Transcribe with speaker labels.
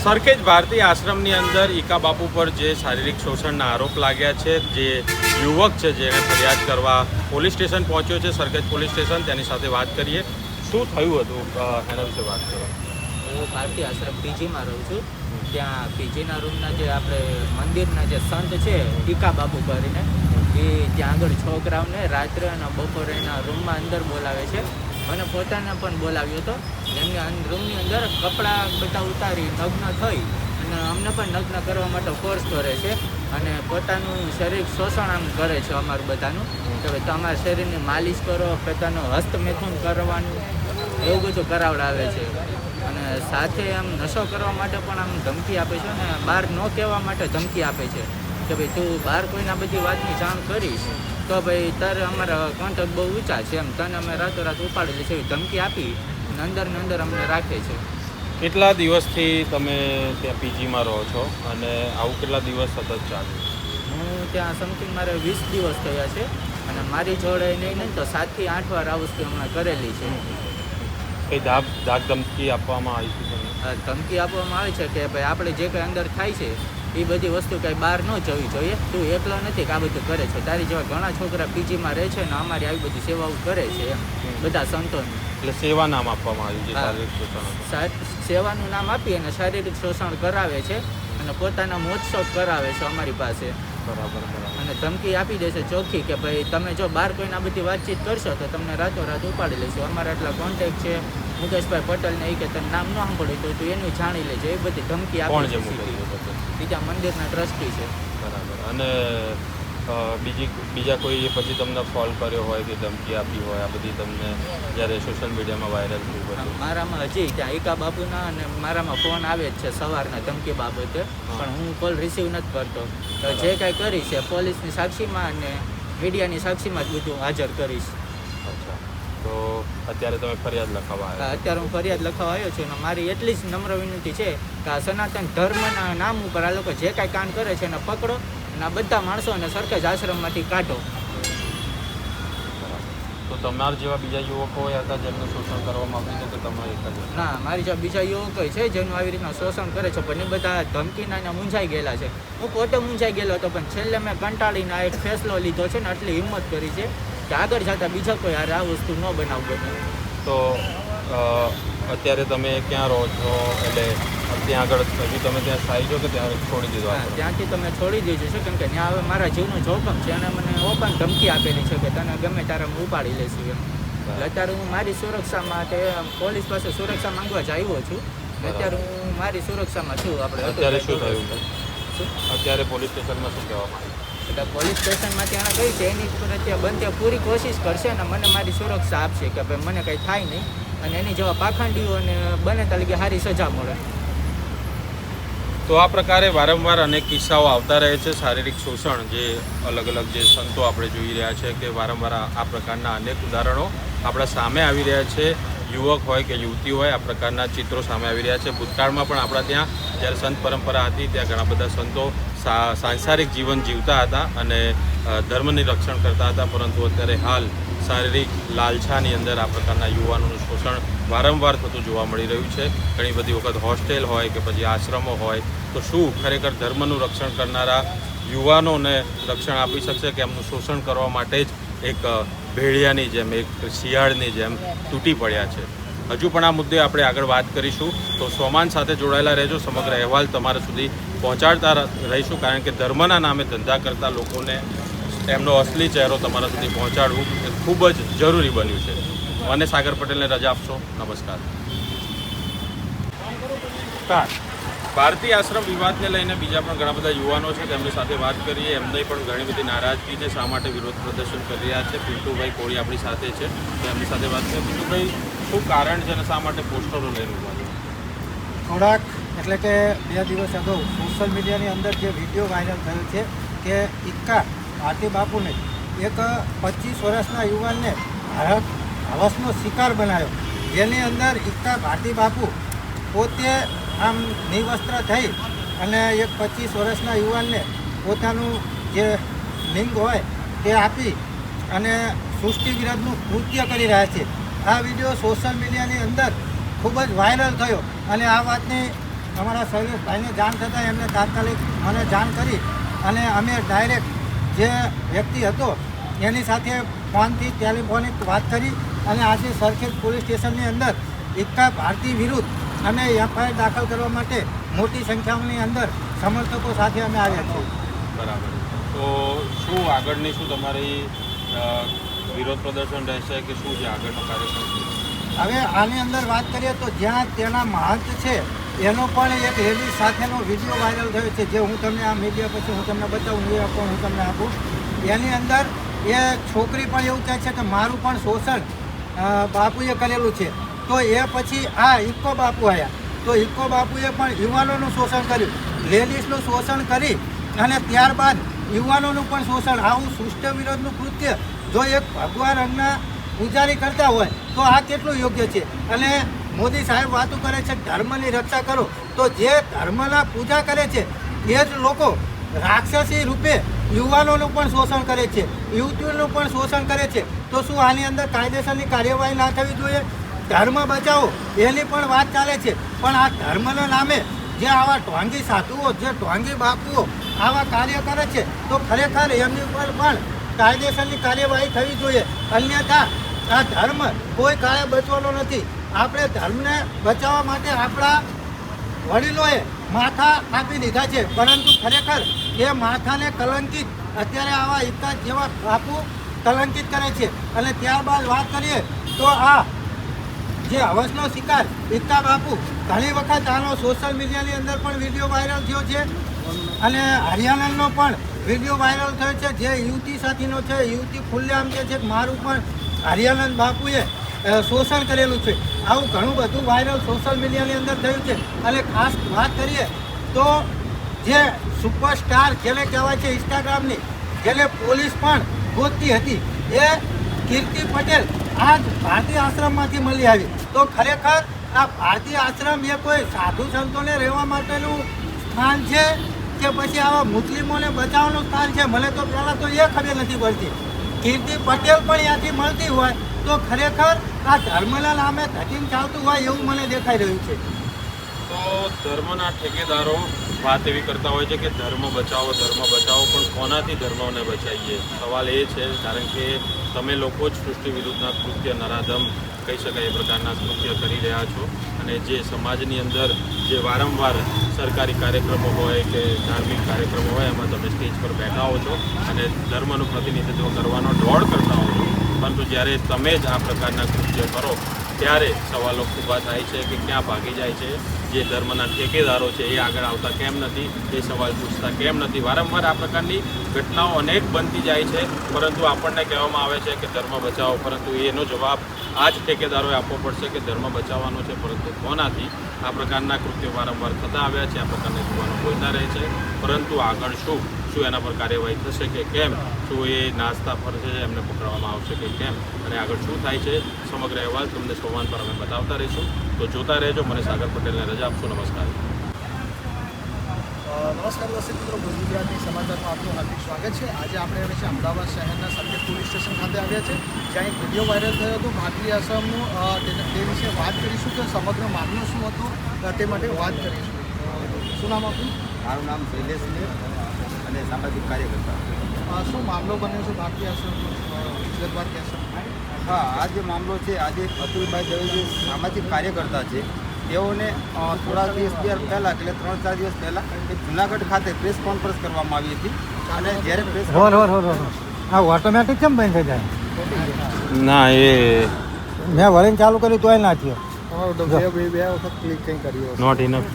Speaker 1: સરખેજ ભારતી આશ્રમની અંદર ઈકા બાપુ પર જે શારીરિક શોષણના આરોપ લાગ્યા છે, જે યુવક છે જેને ફરિયાદ કરવા પોલીસ સ્ટેશન પહોંચ્યો છે, સરખેજ પોલીસ સ્ટેશન, તેની સાથે વાત કરીએ. શું થયું હતું એના વિશે વાત કરો.
Speaker 2: હું ભારતી આશ્રમ પીજીમાં રહું છું. ત્યાં પીજીના રૂમના જે આપણે મંદિરના જે સંત છે ઈકા બાપુ કરીને, એ ત્યાં આગળ છોકરાઓને રાત્રે અને બપોરે એના રૂમમાં અંદર બોલાવે છે. મને પોતાને પણ બોલાવ્યો હતો. એમની રૂમની અંદર કપડાં બધા ઉતારી નગ્ન થઈ અને અમને પણ નગ્ન કરવા માટે ફોર્સ કરે છે અને પોતાનું શારીરિક શોષણ આમ કરે છે અમારું બધાનું, કે ભાઈ તમારા શરીરની માલિશ કરો, પોતાનું હસ્તમેથુન કરવાનું એવું બધું કરાવડાવે છે. અને સાથે આમ નશો કરવા માટે પણ આમ ધમકી આપે છે અને બહાર ન કહેવા માટે ધમકી આપે છે કે ભાઈ તું બહાર કોઈના બધી વાતની જાણ કરીશ તો ભાઈ તારે અમારા કોન્ટેક્ટ બહુ ઊંચા છે, એમ તને અમે રાતોરાત ઉપાડેલી છે એવી ધમકી આપી અને અંદર ને અંદર અમને રાખે છે.
Speaker 1: કેટલા દિવસથી તમે ત્યાં પીજીમાં રહો છો અને આવું કેટલા દિવસ સતત ચાલ્યું?
Speaker 2: હું ત્યાં સમથિંગ મારે 20 દિવસ થયા છે અને મારી જોડે નહીં તો 7 થી 8 વાર આ વસ્તુ હમણાં કરેલી છે.
Speaker 1: કંઈ ધાક ધમકી આપવામાં આવી છે તમને?
Speaker 2: ધમકી આપવામાં આવે છે કે ભાઈ આપણે જે કંઈ અંદર થાય છે એ બધી વસ્તુ કંઈ બહાર ન જવી જોઈએ, તું એકલો નથી કે આ બધું કરે છે, તારી જેવા ઘણા છોકરા પીજીમાં રહે છે ને અમારી આવી બધી સેવાઓ કરે છે એમ બધા સંતોની.
Speaker 1: એટલે સેવા નામ આપવામાં આવ્યું છે શારીરિક શોષણ?
Speaker 2: સેવાનું નામ આપી અને શારીરિક શોષણ કરાવે છે અને પોતાના મોજશોખ કરાવે છે અમારી પાસે.
Speaker 1: બરાબર.
Speaker 2: અને ધમકી આપી દેશે ચોખ્ખી કે ભાઈ તમે જો બહાર કોઈને બધી વાતચીત કરશો તો તમને રાતોરાત ઉપાડી લેશો. અમારા એટલા કોન્ટેક્ટ છે મુકેશભાઈ પટેલને, એ કે તને નામ ન સાંભળ્યું તો તું એનું જાણી લેજે, એ બધી ધમકી આપી છે. બીજા મંદિરના ટ્રસ્ટી છે.
Speaker 1: બરાબર. અને બીજા કોઈ પછી તમને કોલ કર્યો હોય કે ધમકી આપી હોય આ બધી તમને જ્યારે સોશિયલ મીડિયામાં વાયરલ થયું બધું?
Speaker 2: મારામાં હજી ત્યાં ઈકા બાપુના અને મારામાં ફોન આવે જ છે સવારના ધમકી બાબતે, પણ હું કોલ રિસીવ નથી કરતો. તો જે કાંઈ કરીશ એ પોલીસની સાક્ષીમાં અને મીડિયાની સાક્ષીમાં જ બધું હાજર કરીશ.
Speaker 1: અચ્છા, તો અત્યારે તમે ફરિયાદ લખાવવા આવ્યા?
Speaker 2: અત્યારે હું ફરિયાદ લખાવવા આવ્યો છું અને મારી એટલી જ નમ્ર વિનંતી છે કે આ સનાતન ધર્મના નામ ઉપર આ લોકો જે કાંઈ કાંડ કરે છે એને પકડો અને આ બધા માણસોને સરખેજ આશ્રમમાંથી કાઢો.
Speaker 1: તો તમારા જેવા બીજા યુવકો હતા જેમનું શોષણ કરવામાં આવ્યું હતું કે તમે એક જ?
Speaker 2: ના, મારી જેવા બીજા યુવકો છે જેનું આવી રીતના શોષણ કરે છે, પણ એ બધા ધમકીના એને મૂંઝાઈ ગયેલા છે. હું પોતે મૂંઝાઈ ગયેલો હતો, પણ છેલ્લે મેં કંટાળીને આ એક ફેસલો લીધો છે ને એટલી હિંમત કરી છે કે આગળ જતાં બીજા કોઈ હારે આ વસ્તુ ન બનાવવું બને.
Speaker 1: તો અત્યારે તમે ક્યાં રહો છો? એટલે ત્યાં આગળ હજુ તમે ત્યાં સ્થાયી છો કે ત્યાં છોડી દીધો?
Speaker 2: ત્યાંથી તમે છોડી દેજો છો, કેમ કે ત્યાં હવે મારા જીવનું જોખમ છે અને મને ઓપન ધમકી આપેલી છે કે તને ગમે ત્યારે હું ઉપાડી લઈશું એમ. એટલે અત્યારે હું મારી સુરક્ષા માટે પોલીસ પાસે સુરક્ષા માંગવા જ આવ્યો છું. અત્યારે હું મારી સુરક્ષામાં છું. આપણે
Speaker 1: અત્યારે શું થયું? અત્યારે પોલીસ સ્ટેશનમાં શું કહેવામાં આવ્યું?
Speaker 2: એટલે પોલીસ સ્ટેશનમાંથી એને કહી છે એની પ્રત્યે બનતી પૂરી કોશિશ કરશે અને મને મારી સુરક્ષા આપશે કે ભાઈ મને કંઈ થાય નહીં અને એની જેવા પાખંડીઓને બને ત્યાં લગી સારી સજા મળે.
Speaker 1: તો આ પ્રકારે વારંવાર અનેક કિસ્સાઓ આવતા રહે છે શારીરિક શોષણ, જે અલગ અલગ જે સંતો આપણે જોઈ રહ્યા છે કે વારંવાર આ પ્રકારના અનેક ઉદાહરણો આપણા સામે આવી રહ્યા છે. યુવક હોય કે યુવતી હોય, આ પ્રકારના ચિત્રો સામે આવી રહ્યા છે. ભૂતકાળમાં પણ આપણા ત્યાં જ્યારે સંત પરંપરા હતી ત્યાં ઘણા બધા સંતો સાંસારિક જીવન જીવતા હતા અને ધર્મની રક્ષણ કરતા હતા, પરંતુ અત્યારે હાલ શારીરિક લાલસાની અંદર આ પ્રકારના યુવાનોનું શોષણ વારંવાર થતું જોવા મળી રહ્યું છે. ઘણી બધી વખત હોસ્ટેલ હોય કે પછી આશ્રમો હોય, તો શું ખરેખર ધર્મનું રક્ષણ કરનારા યુવાનોને રક્ષણ આપી શકશે કે એમનું શોષણ કરવા માટે જ એક ભેળિયાની જેમ, એક શિયાળની જેમ તૂટી પડ્યા છે? હજુ પણ આ મુદ્દે આપણે આગળ વાત કરીશું. તો સોમાન સાથે જોડાયેલા રહેજો. સમગ્ર અહેવાલ તમારા સુધી પહોંચાડતા રહીશું, કારણ કે ધર્મના નામે ધંધા કરતા લોકોને એમનો અસલી ચહેરો તમારા સુધી પહોંચાડવું એ ખૂબ જ જરૂરી બન્યું છે. મને સાગર પટેલને રજા આપશો. નમસ્કાર. ભારતી આશ્રમ વિવાદને લઈને બીજા પણ ઘણા બધા યુવાનો છે, તેમની સાથે વાત કરીએ. એમને પણ ઘણી બધી નારાજગી છે, શા માટે વિરોધ પ્રદર્શન કરી રહ્યા છે. પિન્ટુભાઈ કોળી આપણી સાથે છે, તો એમની સાથે વાત કરીએ. પિન્ટુભાઈ, શું કારણ છે અને શા માટે પોસ્ટરો લઈને ઉભા છે?
Speaker 3: થોડાક એટલે કે 2 દિવસ અગાઉ સોશિયલ મીડિયાની અંદર જે વિડીયો વાયરલ થયો છે કે ઈકા ભારતી બાપુને એક 25 વર્ષના યુવાનને હવસનો શિકાર બનાવ્યો, જેની અંદર ઈકા ભારતી બાપુ પોતે આમ નિવસ્ત્ર થઈ અને એક 25 વર્ષના યુવાનને પોતાનું જે લિંગ હોય તે આપી અને સૃષ્ટિ વિરોધનું કૃત્ય કરી રહ્યા છે. આ વિડીયો સોશિયલ મીડિયાની અંદર ખૂબ જ વાયરલ થયો અને આ વાતની અમારા શૈલેષભાઈને જાણ થતાં એમને તાત્કાલિક મને જાણ કરી અને અમે ડાયરેક્ટ જે વ્યક્તિ હતો એની સાથે ફોનથી ટેલિફોનિક વાત કરી અને આજે સરખેજ પોલીસ સ્ટેશનની અંદર ઇક્કા ભારતી વિરુદ્ધ અમે એફઆઈઆર દાખલ કરવા માટે મોટી સંખ્યાની અંદર સમર્થકો સાથે અમે આવ્યા છીએ.
Speaker 1: બરાબર. તો શું આગળની શું તમારી વિરોધ પ્રદર્શન રહેશે કે શું છે આગળનો કાર્યક્રમ?
Speaker 3: હવે આની અંદર વાત કરીએ તો જ્યાં તેના મહંત છે એનો પણ એક લેડીઝ સાથેનો વિડીયો વાયરલ થયો છે, જે હું તમને આ મીડિયા પછી હું તમને બતાવું એ પણ હું તમને આપું. એની અંદર એ છોકરી પણ એવું કહે છે કે મારું પણ શોષણ બાપુએ કરેલું છે. તો એ પછી આ ઇક્કો બાપુ આવ્યા, તો ઇક્કો બાપુએ પણ યુવાનોનું શોષણ કર્યું, લેડીઝનું શોષણ કરી અને ત્યારબાદ યુવાનોનું પણ શોષણ. આવું સૃષ્ટ વિરોધનું કૃત્ય જો એક ભગવાન અંગના પૂજારી કરતા હોય તો આ કેટલું યોગ્ય છે? અને મોદી સાહેબ વાતો કરે છે ધર્મની રક્ષા કરો, તો જે ધર્મના પૂજા કરે છે એ જ લોકો રાક્ષસી રૂપે યુવાનોનું પણ શોષણ કરે છે, યુવતીઓનું પણ શોષણ કરે છે. તો શું આની અંદર કાયદેસરની કાર્યવાહી ના થવી જોઈએ? ધર્મ બચાવો એની પણ વાત ચાલે છે, પણ આ ધર્મના નામે જે આવા ઢોંગી સાધુઓ, જે ઢોંગી બાપુઓ આવા કાર્ય કરે છે તો ખરેખર એમની ઉપર પણ કાયદેસરની કાર્યવાહી થવી જોઈએ. અન્યથા આ ધર્મ કોઈ કાળે બચવાનો નથી. આપણે ધર્મને બચાવવા માટે આપણા વડીલોએ માથા આપી દીધા છે, પરંતુ ખરેખર એ માથાને કલંકિત અત્યારે આવા ઇક્કા જેવા બાપુ કલંકિત કરે છે. અને ત્યારબાદ વાત કરીએ તો આ જે હવસનો શિકાર ઇક્કા બાપુ ઘણી વખત આનો સોશિયલ મીડિયાની અંદર પણ વિડીયો વાયરલ થયો છે અને હરિયાણાનો પણ વિડીયો વાયરલ થયો છે, જે યુવતી સાથેનો છે. યુવતી ખુલ્લેઆમ કહે છે કે મારું પણ હરિયાણા બાપુએ શોષણ કરેલું છે. આવું ઘણું બધું વાયરલ સોશિયલ મીડિયાની અંદર થયું છે. અને ખાસ વાત કરીએ તો જે સુપરસ્ટાર જેને કહેવાય છે ઇન્સ્ટાગ્રામની, જેને પોલીસ પણ ગોતતી હતી, એ કીર્તિ પટેલ આજ ભારતીય આશ્રમમાંથી મળી આવી. તો ખરેખર આ ભારતીય આશ્રમ એ કોઈ સાધુ સંતોને રહેવા માટેનું સ્થાન છે કે પછી આવા મુસ્લિમોને બચાવવાનું સ્થાન છે? મને તો પહેલાં તો એ ખબર નથી પડતી. કીર્તિ પટેલ પણ ત્યાંથી મળતી હોય તો ખરેખર આ ધર્મના નામે ધટીને ચાલતું હોય એવું મને દેખાઈ રહ્યું છે.
Speaker 1: તો ધર્મના ઠેકેદારો વાત એવી કરતા હોય છે કે ધર્મ બચાવો, પણ કોનાથી ધર્મને બચાવીએ? સવાલ એ છે કારણ કે તમે લોકો જ સૃષ્ટિ વિરુદ્ધના કૃત્ય, નરાધમ કહી શકાય એ પ્રકારના કૃત્ય કરી રહ્યા છો. અને જે સમાજની અંદર જે વારંવાર સરકારી કાર્યક્રમો હોય કે ધાર્મિક કાર્યક્રમો હોય એમાં તમે સ્ટેજ પર બેઠા હો છો અને ધર્મનું પ્રતિનિધિત્વ કરવાનો દોડ કરતા હો છો, પરંતુ જ્યારે તમે જ આ પ્રકારના કૃત્ય કરો ત્યારે સવાલો ઊભા થાય છે કે ક્યાં ભાગી જાય છે જે ધર્મના ઠેકેદારો છે? એ આગળ આવતા કેમ નથી? એ સવાલ પૂછતા કેમ નથી? વારંવાર આ પ્રકારની ઘટનાઓ અનેક બનતી જાય છે, પરંતુ આપણને કહેવામાં આવે છે કે ધર્મ બચાવો, પરંતુ એનો જવાબ આ જ ઠેકેદારોએ આપવો પડશે કે ધર્મ બચાવવાનો છે, પરંતુ કોનાથી? આ પ્રકારના કૃત્યો વારંવાર થતા આવ્યા છે, આ પ્રકારના યુવાનો બોલતા રહે છે, પરંતુ આગળ શું એના પર કાર્યવાહી થશે કે કેમ? શું એ નાસ્તા ફરશે છે એમને પકડવામાં આવશે કે કેમ? અને આગળ શું થાય છે સમગ્ર અહેવાલ તમને સોમવાર પર અમે બતાવતા રહીશું. તો જોતા રહેજો. મને સાગર પટેલને રજા આપશો. નમસ્કાર.
Speaker 4: નમસ્કાર દર્શક મિત્રો, ગુજરાતી સમાચારમાં આપનું હાર્દિક સ્વાગત છે. આજે આપણે આવ્યા છીએ અમદાવાદ શહેરના સરખેજ પોલીસ સ્ટેશન ખાતે આવ્યા છે, જ્યાં એક વિડીયો વાયરલ થયો હતો ભારતીય આશ્રમનું. તે વિશે વાત કરીશું કે સમગ્ર મામલો શું હતો તે માટે વાત કરીશું. શું નામ આપનું?
Speaker 5: મારું નામ શૈલેષ છે અને સામાજિક કાર્યકર્તા.
Speaker 4: શું મામલો બન્યો છે ભારતીય આશ્રમનો? વિગતવાર કહેશો?
Speaker 5: હા, આ જે મામલો છે, આજે અતુલભાઈ દવે જે સામાજિક કાર્યકર્તા છે તેઓને થોડા દિવસ પહેલાં એટલે 3-4 દિવસ પહેલાં જુનાગઢ ખાતે પ્રેસ કોન્ફરન્સ કરવામાં આવી હતી. અને જ્યારે પ્રેસ
Speaker 3: આ ઓટોમેટિક કેમ બંધ થઈ જાય?
Speaker 1: ના, એ
Speaker 3: મેં વળીને ચાલુ કર્યું તોય ના થયો.
Speaker 4: તમારો બે વખત ક્લિક કંઈ કર્યું
Speaker 1: નોટ ઇનફ.